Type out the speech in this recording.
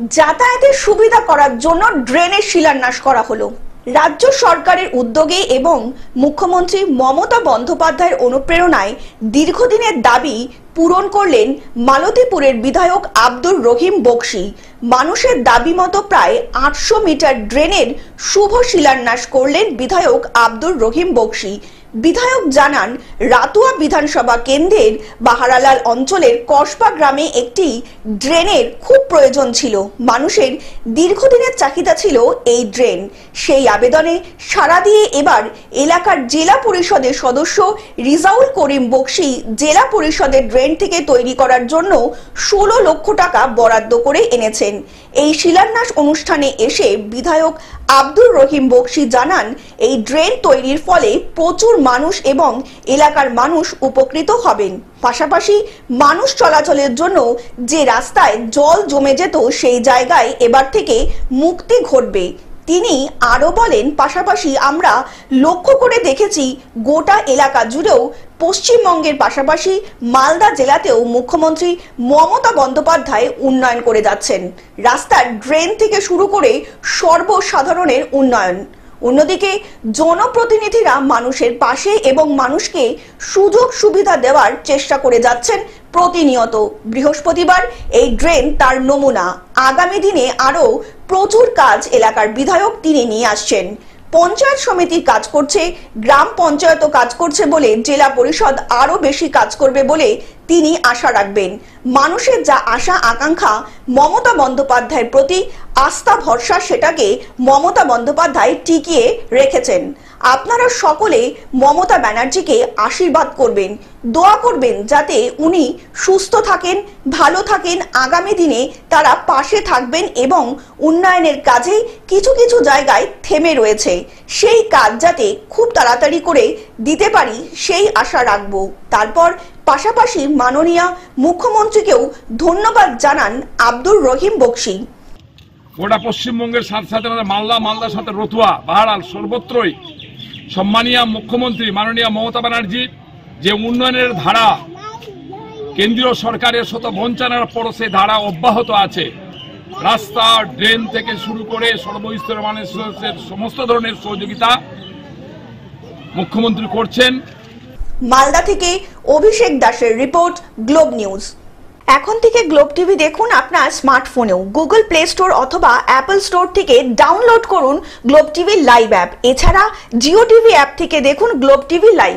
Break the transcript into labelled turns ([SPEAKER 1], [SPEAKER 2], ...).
[SPEAKER 1] যাতায়াতের সুবিধা করার জন্য ড্রেনের শিলান্যাস করা হলো। রাজ্য সরকারের উদ্যোগে এবং মুখ্যমন্ত্রী মমতা বন্দ্যোপাধ্যায়ের অনুপ্রেরণায় দীর্ঘদিনের দাবি পূরণ করলেন মালতীপুরের বিধায়ক আব্দুর রহিম বক্সী। মানুষের দাবি মতো প্রায় 800 মিটার ড্রেনের শুভ শিলান্যাস করলেন বিধায়ক আব্দুর রহিম বক্সী। বিধায়ক জানান, রাতুয়া বিধানসভা কেন্দ্রের বাহারালাল অঞ্চলের কসবা গ্রামে একটি ড্রেনের খুব প্রয়োজন ছিল। মানুষের দীর্ঘদিনের চাহিদা ছিল এই ড্রেন। সেই আবেদনে সাড়া দিয়ে এবার এলাকার জেলা পরিষদের সদস্য রিজাউল করিম বক্সী জেলা পরিষদের ড্রেন থেকে তৈরি করার জন্য 16 লক্ষ টাকা বরাদ্দ করে এনেছেন। এই শিলান্যাস অনুষ্ঠানে এসে বিধায়ক আব্দুর রহিম বক্সী জানান, এই ড্রেন তৈরির ফলে প্রচুর মানুষ এবং এলাকার মানুষ উপকৃত হবেন। পাশাপাশি মানুষ চলাচলের জন্য যে রাস্তায় জল জমে যেত সেই জায়গায় এবার থেকে মুক্তি ঘটবে। তিনি আরো বলেন, পাশাপাশি আমরা লক্ষ্য করে দেখেছি গোটা এলাকা জুড়েও পশ্চিমবঙ্গের পাশাপাশি মালদা জেলাতেও মুখ্যমন্ত্রী মমতা বন্দ্যোপাধ্যায় উন্নয়ন করে যাচ্ছেন। রাস্তার ড্রেন থেকে শুরু করে সর্বসাধারণের উন্নয়ন। অন্যদিকে জনপ্রতিনিধিরা মানুষের পাশে এবং মানুষকে সুযোগ সুবিধা দেওয়ার চেষ্টা করে যাচ্ছেন প্রতিনিয়ত। বৃহস্পতিবার এই ড্রেন তার নমুনা। আগামী দিনে আরো প্রচুর কাজ এলাকার বিধায়ক তিনি নিয়ে আসছেন। পঞ্চায়েত সমিতির কাজ করছে, গ্রাম পঞ্চায়েতও কাজ করছে বলে জেলা পরিষদ আরো বেশি কাজ করবে বলে তিনি আশা রাখবেন। মানুষের যা আশা আকাঙ্ক্ষা মমতা বন্দ্যোপাধ্যায়ের প্রতি আস্থা ভরসা, সেটাকে মমতা বন্দ্যোপাধ্যায় টিকিয়ে রেখেছেন। আপনারা সকলে মমতা ব্যানার্জিকে আশীর্বাদ করবেন, দোয়া করবেন যাতে উনি সুস্থ থাকেন, ভালো থাকেন। আগামী দিনে তারা পাশে থাকবেন এবং উন্নয়নের কাজে কিছু কিছু জায়গায় থেমে রয়েছে, সেই কাজ যাতে খুব তাড়াতাড়ি করে দিতে পারি সেই আশা রাখবো। তারপর পাশাপাশি মাননীয় মুখ্যমন্ত্রীকেও ধন্যবাদ জানান আব্দুর রহিম বক্সী।
[SPEAKER 2] গোটা পশ্চিমবঙ্গের সাথে সাথে মালদার সাথে রতুয়া বাহারাল সর্বত্রই সম্মানীয় মুখ্যমন্ত্রী মাননীয় মমতা ব্যানার্জি যে উন্নয়নের ধারা কেন্দ্রীয় সরকারের শত বঞ্চনার পর সেই ধারা অব্যাহত আছে। রাস্তা ড্রেন থেকে শুরু করে সর্বস্তরের মানুষের সমস্ত ধরনের সহযোগিতা মুখ্যমন্ত্রী করছেন।
[SPEAKER 1] মালদা থেকে অভিষেক দাসের রিপোর্ট, গ্লোব নিউজ। এখন থেকে গ্লোব টিভি দেখুন আপনার স্মার্টফোনেও। গুগল প্লে স্টোর অথবা অ্যাপল স্টোর থেকে ডাউনলোড করুন গ্লোব টিভি লাইভ অ্যাপ। এছাড়া জিও টিভি অ্যাপ থেকে দেখুন গ্লোব টিভি লাইভ।